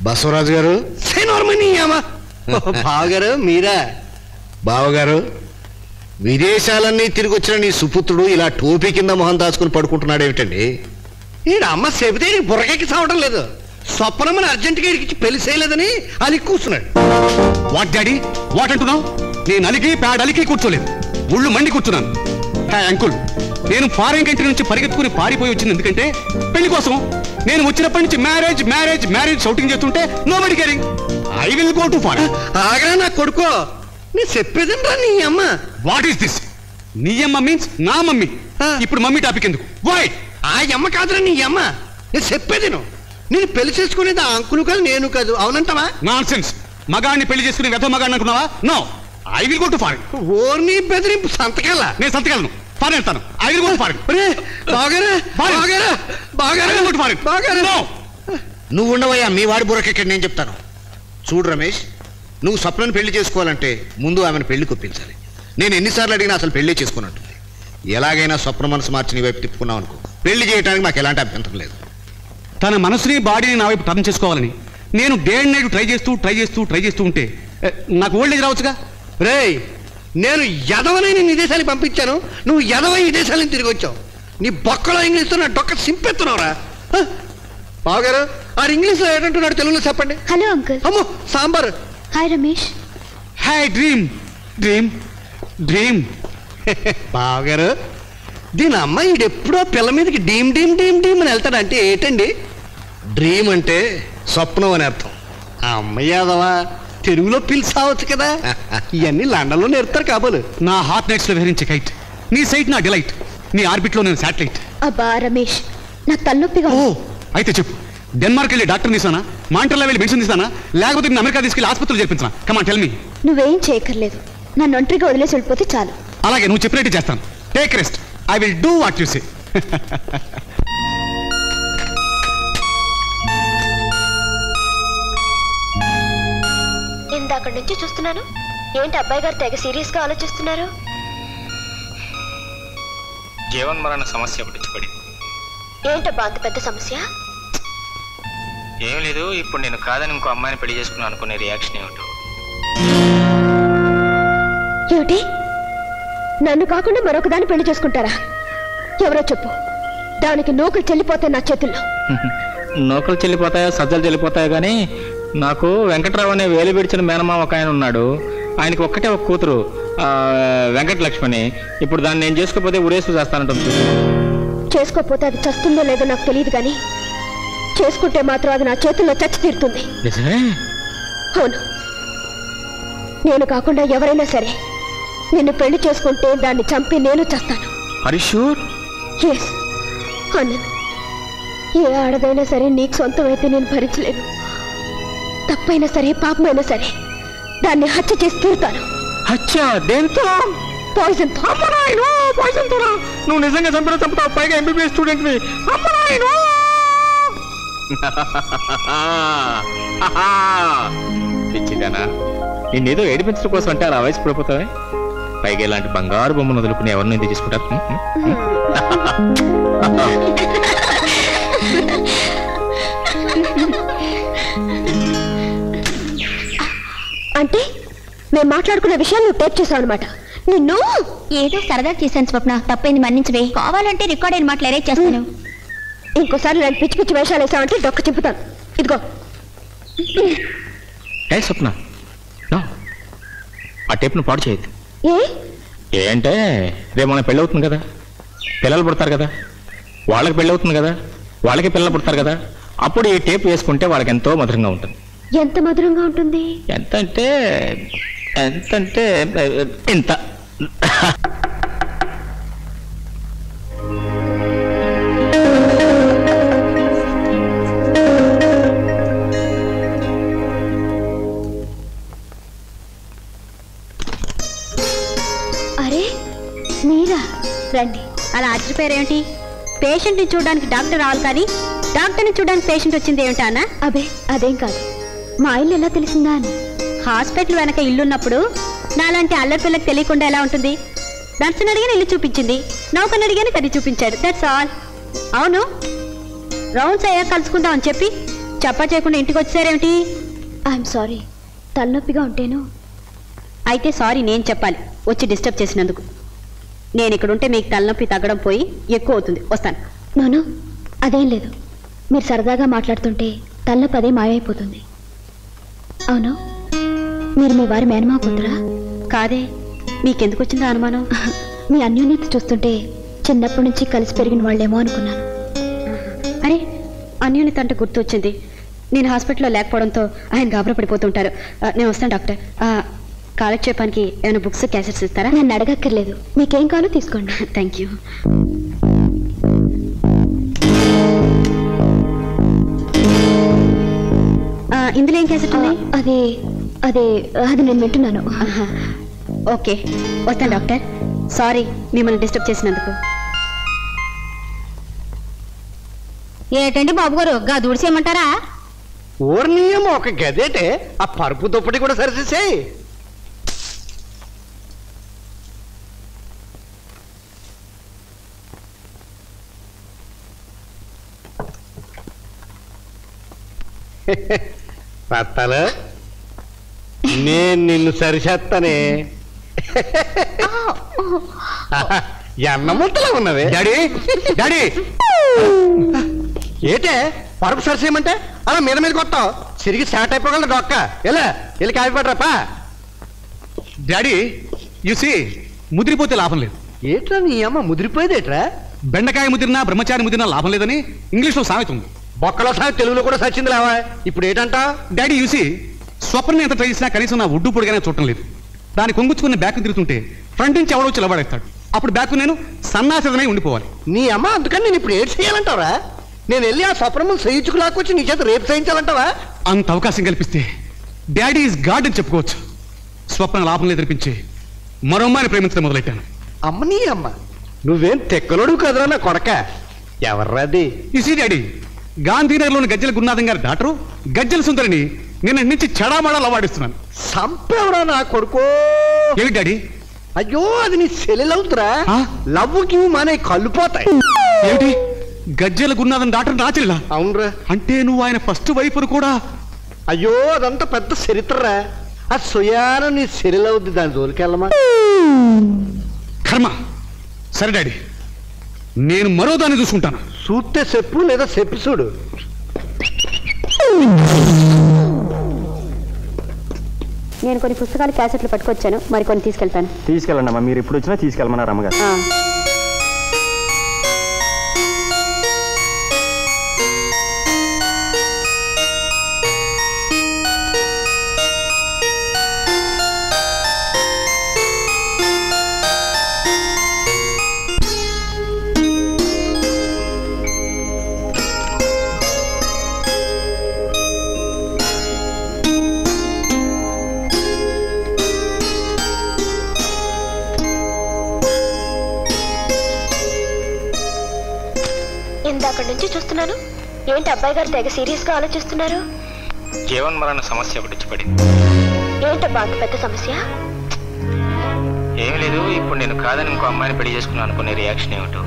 బసవరాజు గారు. బావగారు మీరా? బావగారు, విదేశాలన్నీ తిరిగి వచ్చిన నీ సుపుత్రుడు ఇలా టోపీ కింద మొహం దాచుకుని పడుకుంటున్నాడు ఏమిటండి? ఈడు అమ్మ చెబితే నీకు బుర్రకెక్కి సావడం లేదు. స్వప్నమని అర్జెంటుగా ఇడికి పెళ్లి చేయలేదని అలిగి కూర్చున్నాడు. వాట్ డాడీ వాట్ అంటున్నావు? నేను అలిగి ప్యాడ్ అలిగి కూర్చోలేదు, ఒళ్ళు మండి కూర్చున్నాను. అంకుల్, నేను ఫారెన్ కంట్రీ నుంచి పరిగెత్తుకుని పారిపోయి వచ్చింది ఎందుకంటే పెళ్లి కోసం. నేను వచ్చినప్పటి నుంచి మ్యారేజ్ మ్యారేజ్ మ్యారేజ్ షౌటింగ్ చేస్తుంటే nobody caring. I will go to foreign. ఆగరా నా కొడుకో, నీ చెప్పేదండ్రా నీ అమ్మ. What is this? నీ అమ్మ మీన్స్ నా మమ్మీ. ఇప్పుడు మమ్మీ టాపిక్ ఎందుకు? వై? ఆ అమ్మ కాదురా నీ అమ్మ. నేను చెప్పేది నేను పెళ్లి చేసుకునేది ఆ అంకులు కాదు, నేను కాదు. అవునంటావా? Non sense. మగాడిని పెళ్లి చేసుకుని వెధ మగాడిని అనుకున్నావా? No, I will go to foreign. ఓర్ని బెదిరింపు సంతకాల. నేను సంతకాలను. ఫారెన్ వెళ్తాను. I will go to foreign. నువ్వు ఉండవయ్యా, మీ వాడి బుర్రకెక్కడ నేను చెప్తాను. చూడు రమేష్, నువ్వు స్వప్నను పెళ్లి చేసుకోవాలంటే ముందు ఆమెను పెళ్లి కొప్పించాలి. నేను ఎన్నిసార్లు అడిగినా అసలు పెళ్లి చేసుకున్నట్టుంది. ఎలాగైనా స్వప్న మనసు మార్చి నీ వైపు తిప్పుకున్నావు అనుకో, పెళ్లి చేయడానికి నాకు ఎలాంటి అభ్యంతరం లేదు. తన మనసుని బాడీని నా వైపు టర్న్ చేసుకోవాలని నేను డే అండ్ నైట్ ట్రై చేస్తూ ఉంటే నాకు ఓల్డ్ ఏజ్ రావచ్చుగా. రేయ్, నేను యదవనైన నీ దేశానికి పంపించాను, నువ్వు యదవై ఈ దేశాలను తిరిగి వచ్చావు. నీ బొక్కలో ఇంగ్లీష్తో నా డొక్క సింపెత్తున్నావురా. బావగారు, ఆ ఇంగ్లీష్లో ఏంటంటున్నాడు తెలుగులో చెప్పండి. Hello uncle. అమ్మో sambar. Hi Ramesh. Hi dream dream dream. బావగారు, దీని అమ్మ ఈడెప్పుడో పిల్ల మీదకి డీమ్ డీమ్ డీమ్ డీమ్ అని వెళ్తాడంటే ఏంటండి? డ్రీమ్ అంటే స్వప్నం అని అర్థం. ఆ అమ్మాయి యాదవా, తెలుగులో పిలిచావచ్చు కదా. ఇవన్నీ లండన్లో నేర్పుతారు కాబోలు. నా హార్ట్ నైట్స్ లో విహరించే కైట్, నీ సైట్ నా డిలైట్, నీ ఆర్బిట్ లో నేను శాటిలైట్. అబ్బా రమేష్, నాకు తలనొప్పిగా. ఓ అయితే చెప్పు, డెన్మార్క్ వెళ్ళి డాక్టర్ తీసానా, మాంటర్లో వెళ్ళి మెడిసిన్ తీసానా, లేకపోతే నేను అమెరికా తీసుకెళ్ళి ఆసుపత్రులు చేర్పించానా? Come on tell me. నువ్వేం చేయక్కర్లేదు, నన్ను ఒంటరిగా వదిలేసి వెళ్ళిపోతే చాలు. అలాగే, నువ్వు చెప్పినట్టు చేస్తాను. Take rest, I will do what you say. ఇందాక నుంచి చూస్తున్నాను, ఏంటి అబ్బాయి గారు తెగ సీరియస్ గా ఆలోచిస్తున్నారు? జీవన్మరణ సమస్య ఒకటి పడింది. ఏంటబ్బా అంత పెద్ద సమస్య? ఏం లేదు, ఇప్పుడు నేను కాదని ఇంకో అమ్మాయిని పెళ్లి చేసుకున్నాను అనుకునే రియాక్షన్ ఏమిటో. ఏమిటి, నన్ను కాకుండా మరొక దాన్ని పెళ్లి చేసుకుంటారా? ఎవరో చెప్పు, దానికి నూకలు చెల్లిపోతాయి నా చేతుల్లో. నూకలు చెల్లిపోతాయో సజ్జలు చెల్లిపోతాయో కానీ నాకు వెంకట్రావు అనే వేలు విడిచిన మేనమామ ఒక ఆయన ఉన్నాడు. ఆయనకి ఒక్కటే ఒక కూతురు, వెంకటలక్ష్మణి. ఇప్పుడు దాన్ని నేను చేసుకోకపోతే ఉరేసు చేస్తానంటుంది. చేసుకోకపోతే అది చస్తుందో లేదో నాకు తెలియదు, కానీ చేసుకుంటే మాత్రం అది నా చేతుల్లో చచ్చి తీరుతుంది. అవును, నేను కాకుండా ఎవరైనా సరే నిన్ను పెళ్లి చేసుకుంటే దాన్ని చంపి నేను చస్తాను. ఎస్ అన్నాను. ఏ ఆడదైనా సరే నీకు సొంతమైతే నేను భరించలేను. తప్పైనా సరే పాపమైనా సరే దాన్ని హత్య చేసి తీరుతాను. హత్య దేంతో? పాయిజన్ తో. పాయిజన్ తోనా? నువ్వు నిజంగా చంపుతావు, పైగా ఎంబీబీఎస్ స్టూడెంట్ ని. పిచ్చిదానా, నిన్నేదో ఏడిపించడం కోసం అంటే అలా వయసు పడిపోతావే. పైగా ఇలాంటి బంగారు బొమ్మను వదులుకుని ఎవరిని ఎందుకు తీసుకుంటారు? అంటే మేము మాట్లాడుకున్న విషయాలు నువ్వు టేప్ చేసావు అనమాట. నిన్ను ఏదో సరదా చేశాను స్వప్న, తప్పైంది మన్నించవే. కావాలంటే రికార్డ్ అయిన మాటలు ఎరేజ్ చేస్తాను. ఇంకోసారి నేను పిచ్చి పిచ్చి వేషాలు వేసావంటే డొక్క చెప్పుతాను. ఇదిగో. స్వప్న, ఆ టేప్ను పాడు చేయొద్దు. ఏ అంటే రేపు మన పెళ్ళి అవుతుంది కదా, పిల్లలు పుడతారు కదా, వాళ్ళకి పెళ్ళి అవుతుంది కదా, వాళ్ళకి పిల్లలు పుడతారు కదా, అప్పుడు ఈ టేప్ వేసుకుంటే వాళ్ళకి ఎంతో మధురంగా ఉంటుంది. ఎంత మధురంగా ఉంటుంది? ఎంతంటే ఇంత. అరే మీరా? రండి. అలా ఆశ్చర్యపోయారేమిటి? పేషెంట్ని చూడడానికి డాక్టర్ రావాలి, కానీ డాక్టర్ని చూడడానికి పేషెంట్ వచ్చింది ఏమిటా అన్న? అబే అదేం కాదు, మా ఇల్లు ఎలా తెలిసిందా అని. హాస్పిటల్ వెనక ఇల్లున్నప్పుడు నాలాంటి అల్లరి పిల్లకి తెలియకుండా ఎలా ఉంటుంది? నర్సుని అడిగాను, ఇల్లు చూపించింది. నౌకని అడిగాను, కది చూపించాడు. That's all. అవును, రౌండ్స్ అయ్యాక కలుసుకుందాం అని చెప్పి చెప్పా చేయకుండా ఇంటికి వచ్చారేమిటి? ఐఎమ్ సారీ, తలనొప్పిగా ఉంటేను. అయితే సారీ నేను చెప్పాలి వచ్చి డిస్టర్బ్ చేసినందుకు. నేను ఇక్కడ ఉంటే మీకు తలనొప్పి తగ్గడం పోయి ఎక్కువ అవుతుంది. వస్తాను. నోను, అదేం లేదు. మీరు సరదాగా మాట్లాడుతుంటే తలనొప్పి అదే మాయమైపోతుంది. అవును, మీరు మీ వారి మేనమావ కూతురా? కాదే, మీకెందుకు వచ్చిందా అనుమానం? మీ అన్యోన్యత చూస్తుంటే చిన్నప్పటి నుంచి కలిసి పెరిగిన వాళ్ళేమో అనుకున్నాను. అరే, అన్యోన్యత అంటే గుర్తు వచ్చింది. నేను హాస్పిటల్లో లేకపోవడంతో ఆయన గాబరా పడిపోతుంటారు. నేను వస్తాను డాక్టర్. కాలక్షేపానికి ఏమైనా బుక్స్ క్యాసెట్స్ ఇస్తారా? నన్ను అడగక్కర్లేదు, మీకేం కావాలో తీసుకోండి. Thank you. ఇందులో ఏం క్యాసెట్ ఉంది? అది అది అది నేను వింటున్నాను. ఓకే, వస్తాను డాక్టర్. సారీ మిమ్మల్ని డిస్టర్బ్ చేసినందుకు. ఏటండి బాబు గారు, గా దూడిసేయమంటారా? ఊర్నీయమో ఒక గదేటే, ఆ పరుపు దుప్పటి కూడా సరిచేసేయి. పత్తాలు, నేను నిన్ను సరిచేస్తానే. ఎన్నముట్టలా ఉన్నవే. డాడీ డాడీ, ఏటే పరుపు సరిచేయమంటే అలా మీద మీద కొట్టావు, తిరిగి స్టార్ట్ అయిపోగలదు డొక్క. ఎలా వెళ్ళి కాయపడరాపా. డాడీ యూసి, ముదిరిపోతే లాభం లేదు. ఏట్రా నీ అమ్మ ముదిరిపోయేదేట్రా? బెండకాయ ముదిరినా బ్రహ్మచారి ముదిరినా లాభం లేదని ఇంగ్లీష్లో సామెత ఉంది. బొక్కలో సాగు తెలుగులో కూడా సచ్చింది లేవా. ఇప్పుడు ఏంటంట? డాడీ యూసి, స్వప్నం ఎంత ట్రై చేసినా కనీసం నా ఒడ్డు పొడిగానే చూడటం లేదు. దాన్ని కొంగుచ్చుకుని బ్యాక్ తిరుగుతుంటే ఫ్రంట్ నుంచి ఎవడో చిలబడేస్తాడు. అప్పుడు బ్యాక్ నేను సన్నాసిదనై ఉండిపోవాలి. నీ అమ్మ అందుకని నేను ఇప్పుడు ఏడ్ చేయాలంటావా? నేను వెళ్ళి ఆ స్వప్నము సహించుకు లాక్కొచ్చి నీ చేత రేపు సహించాలంటావా? అంత అవకాశం కల్పిస్తే డాడీ ఈజ్ గాడ్ అని చెప్పుకోవచ్చు. స్వప్నం లాభం లేదనిపించి మరో అమ్మాయిని ప్రేమించడం మొదలెట్టాను. అమ్మ నీ అమ్మ, నువ్వేం తెక్కలోడు కదరా నా కొడక. ఎవర్రాది? యూసీ డాడీ, గాంధీనగర్లోని గజ్జల గురునాథం గారి డాక్టరు గజ్జల సుందరిని నిన్న నుంచి చెడామడా లవాడిస్తున్నాను. సంపేవరా నా కొడుకో. ఏమి డాడీ? అయ్యో, అది నీ సెలవుతురా. లవ్వుకి మానే కళ్ళు పోతాయి. ఏమిటి, గజ్జల గురునాథం డాక్టర్ నా చెల్లా? అవునరా. అంటే నువ్వు ఆయన ఫస్ట్ వైపును కూడా? అయ్యో, అదంతా పెద్ద చరిత్రరా. అది సుయాన నీ సెలవుద్ది, దాని జోలికెళ్ళమా. కర్మ. సరే డాడీ, నేను మరో దాన్ని చూసుకుంటాను. చూస్తే చెప్పు, లేదా చెప్పి చూడు. నేను కొన్ని పుస్తకాలు క్యాసెట్లు పట్టుకొచ్చాను, మరి కొన్ని తీసుకెళ్తాను. తీసుకెళ్ళండి అమ్మా, మీరు ఎప్పుడు వచ్చినా తీసుకెళ్ళమన్నారు అమ్మగారు. ఇందాక నుంచి చూస్తున్నాను. ఏంటి అబ్బాయి గారు తెగ సీరియస్ గా ఆలోచిస్తున్నారు? జీవన్ మరణ సమస్య ఒకటి పడింది. ఏంటబ్బా అంత పెద్ద సమస్య? ఏం లేదు, ఇప్పుడు నేను కాదని ఇంకో అమ్మాయిని పెళ్లి చేసుకున్నాను అనుకునే రియాక్షన్ ఏమిటో.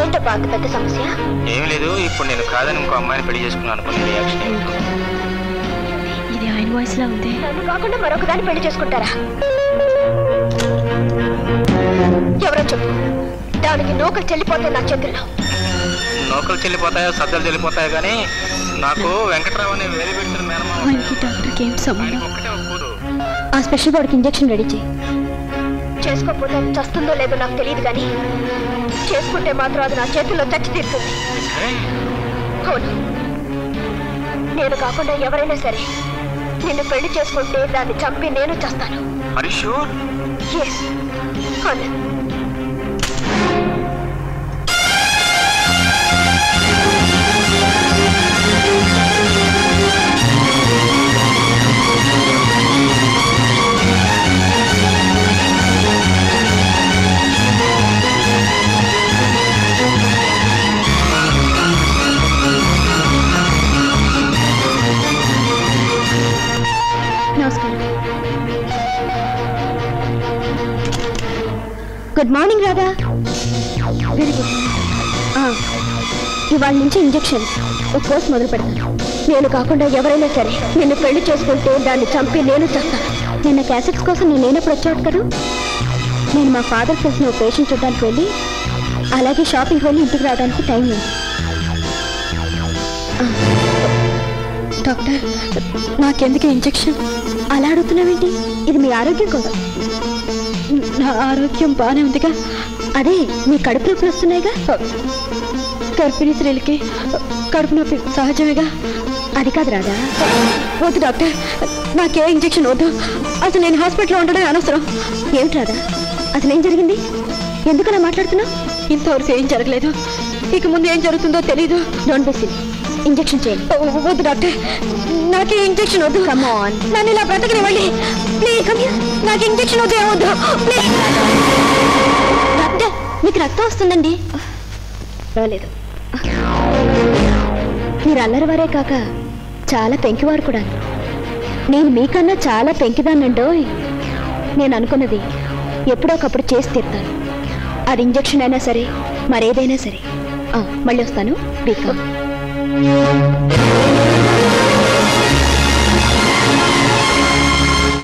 ఏంటబ్బా అంత పెద్ద సమస్య? ఏం లేదు, ఇప్పుడు నేను కాదని ఇంకో అమ్మాయిని పెళ్లి చేసుకున్నాను అనుకునే రియాక్షన్ ఏమిటో. ఇది ఆయన వాయిస్ లా ఉంది. నన్ను కాకుండా మరొక దాన్ని పెళ్లి చేసుకుంటారా? ఎవరో చెప్పు. దానికి నూకలు చెల్లిపోతాయి నా చేతుల్లో. నూకలు చెల్లిపోతాయో సద్దలు చెల్లిపోతాయో కానీ నాకు వెంకట్రావు అనే వేరే పెడుతున్న మేనమామ డాక్టర్కి ఏం సంబంధం? ఒక్కటే ఒక కూతురు. ఆ స్పెషల్ బాడీకి ఇంజెక్షన్ రెడీ చేయి. చేసుకోకపోతే అది చస్తుందో లేదో నాకు తెలియదు, కానీ చేసుకుంటే మాత్రం అది నా చేతుల్లో చచ్చి తీరుతుంది. అవును, నేను కాకుండా ఎవరైనా సరే నిన్ను పెళ్లి చేసుకుంటే దాన్ని చంపి నేను చేస్తాను. ఎస్, అవును. Good morning Radha. Very good. ఇవాళ నుంచి ఇంజెక్షన్ ఒక కోర్స్ మొదలు పెడతాను. నేను కాకుండా ఎవరైనా సరే నిన్ను పెళ్లి చేసుకుంటే దాన్ని చంపి నేను చేస్తాను. నిన్న క్యాసెట్స్ కోసం నేనెప్పుడు వచ్చావు కదా. నేను మా ఫాదర్ తెలిసిన ఒక పేషెంట్ చూడడానికి వెళ్ళి అలాగే షాపింగ్ వెళ్ళి ఇంటికి రావడానికి టైం లేదు. డాక్టర్, నాకెందుకు ఇంజెక్షన్? అలా అడుగుతున్నావేంటి? ఇది మీ ఆరోగ్యం కోసం. నా ఆరోగ్యం బాగానే ఉందిగా. అదే మీ కడుపు నొప్పులు వస్తున్నాయిగా. గర్భిణీ స్త్రీలకి కడుపు నొప్పి సహజమేగా. అది కాదు రాదా. వద్దు డాక్టర్, నాకే ఇంజెక్షన్ వద్దు. అసలు నేను హాస్పిటల్లో ఉండడం అనవసరం. ఏమిటి రాదా, అసలు ఏం జరిగింది? ఎందుకు అలా మాట్లాడుతున్నావు? ఇంతవరకు ఏం జరగలేదు, ఇక ముందు ఏం జరుగుతుందో తెలీదు. Don't be silly. ఇంజెక్షన్ చేయండి. వద్దు డాక్టర్, నాకే ఇంజెక్షన్ వద్దు. కమ్ ఆన్, నన్ను ఇలా బ్రతకనివ్వండి ప్లీజ్. నాకు ఇంజెక్షన్ వద్దు, ఏమొద్దు ప్లీజ్. డాక్టర్, మీకు రక్తం వస్తుందండి. రాలేదు. మీరు అల్లరివారే కాక చాలా పెంకివారు కూడా. నేను మీకన్నా చాలా పెంకిదాన్నండో. నేను అనుకున్నది ఎప్పుడోకప్పుడు చేసి తీరుతాను. అది ఇంజెక్షన్ అయినా సరే మరేదైనా సరే. మళ్ళీ వస్తాను. బీకా